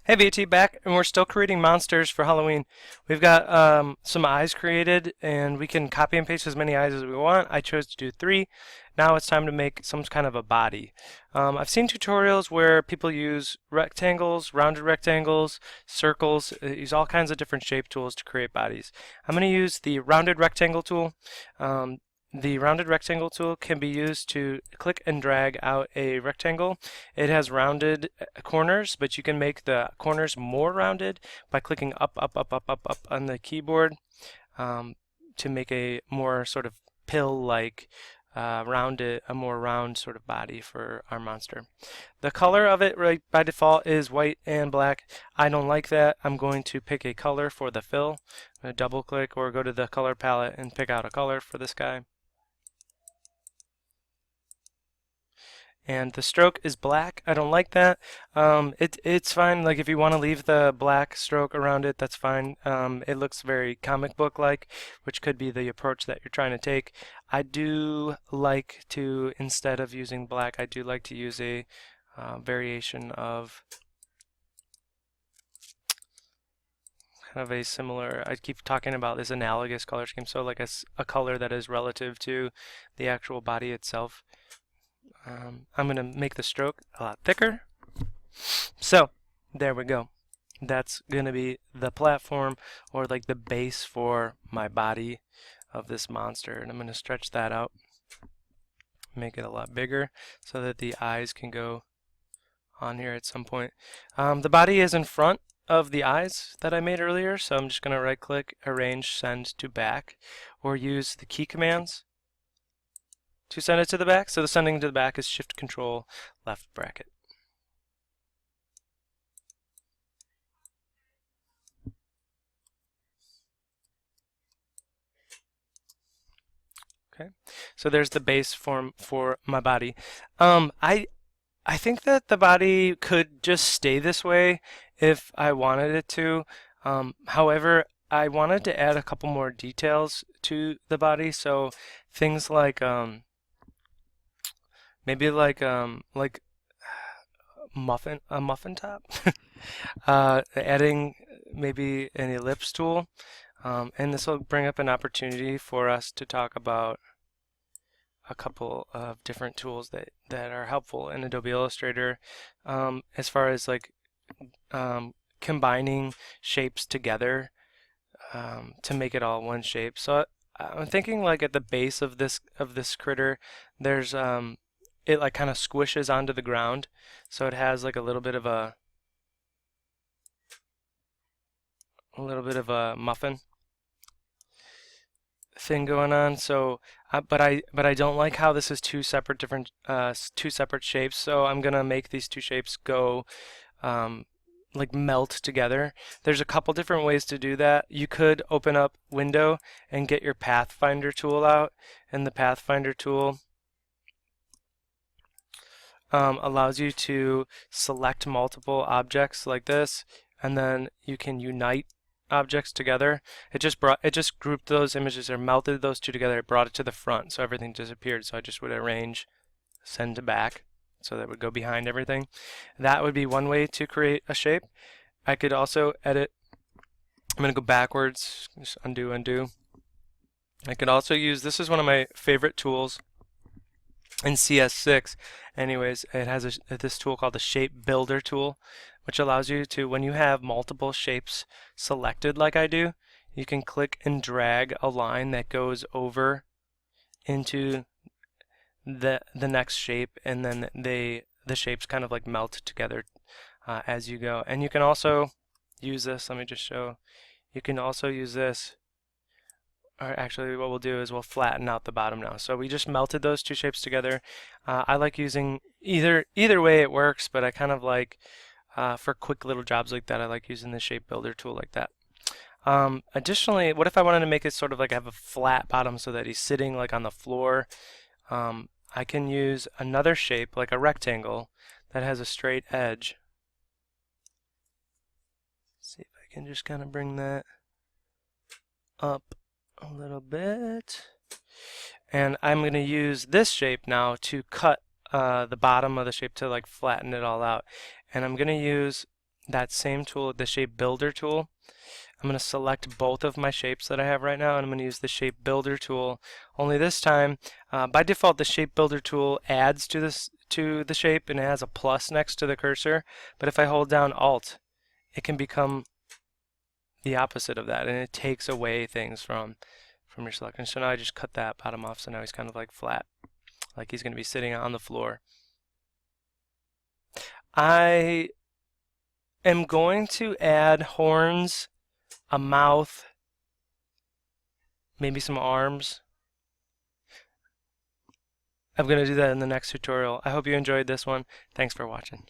Hey VT, back, and we're still creating monsters for Halloween. We've got some eyes created, and we can copy and paste as many eyes as we want. I chose to do 3. Now it's time to make some kind of a body. I've seen tutorials where people use rectangles, rounded rectangles, circles, use all kinds of different shape tools to create bodies. I'm going to use the rounded rectangle tool. The rounded rectangle tool can be used to click and drag out a rectangle. It has rounded corners, but you can make the corners more rounded by clicking up, up, up, up, up, up on the keyboard to make a more sort of pill-like a more round sort of body for our monster. The color of it right by default is white and black. I don't like that. I'm going to pick a color for the fill. I'm going to double click or go to the color palette and pick out a color for this guy. And the stroke is black. I don't like that. It's fine. Like if you want to leave the black stroke around it, that's fine. It looks very comic book like, which could be the approach that you're trying to take. I do like to, instead of using black, I do like to use a variation of kind of a similar, I keep talking about this analogous color scheme, so like a color that is relative to the actual body itself. I'm going to make the stroke a lot thicker. So, there we go. That's going to be the platform or like the base for my body of this monster. And I'm going to stretch that out, make it a lot bigger so that the eyes can go on here at some point. The body is in front of the eyes that I made earlier, so I'm just going to right click, arrange, send to back, or use the key commands to send it to the back. So the sending to the back is Shift Control left bracket. Okay, so there's the base form for my body. I think that the body could just stay this way if I wanted it to. However, I wanted to add a couple more details to the body, so things like maybe like a muffin top. Adding maybe an ellipse tool, and this will bring up an opportunity for us to talk about a couple of different tools that are helpful in Adobe Illustrator, as far as like combining shapes together to make it all one shape. So I'm thinking like at the base of this critter, there's it like kind of squishes onto the ground, so it has like a little bit of a muffin thing going on. So, but I don't like how this is two separate shapes. So I'm gonna make these two shapes go like melt together. There's a couple different ways to do that. You could open up Window and get your Pathfinder tool out, and the Pathfinder tool allows you to select multiple objects like this, and then you can unite objects together. It just grouped those images or melted those two together. It brought it to the front, so everything disappeared. So I just would arrange, send to back, so that it would go behind everything. That would be one way to create a shape. I could also edit. I'm going to go backwards, just undo, undo. I could also use, this is one of my favorite tools in CS6. Anyways, it has this tool called the Shape Builder tool, which allows you to, when you have multiple shapes selected like I do, you can click and drag a line that goes over into the next shape, and then the shapes kind of like melt together as you go. And you can also use this, let me just show, you can also use this, or actually what we'll do is we'll flatten out the bottom now. So we just melted those two shapes together. I like using either way it works, but I kind of like for quick little jobs like that, I like using the Shape Builder tool like that. Additionally, what if I wanted to make it sort of like have a flat bottom so that he's sitting like on the floor? I can use another shape like a rectangle that has a straight edge. Let's see if I can just kind of bring that up a little bit. And I'm going to use this shape now to cut the bottom of the shape to like flatten it all out. And I'm going to use that same tool, the shape builder tool. I'm going to select both of my shapes that I have right now, and I'm going to use the shape builder tool. Only this time, by default, the shape builder tool adds to the shape, and it has a plus next to the cursor. But if I hold down Alt, it can become the opposite of that, and it takes away things from your selection. So now I just cut that bottom off, so now he's kind of like flat, like he's going to be sitting on the floor. I am going to add horns, a mouth, maybe some arms. I'm going to do that in the next tutorial. I hope you enjoyed this one. Thanks for watching.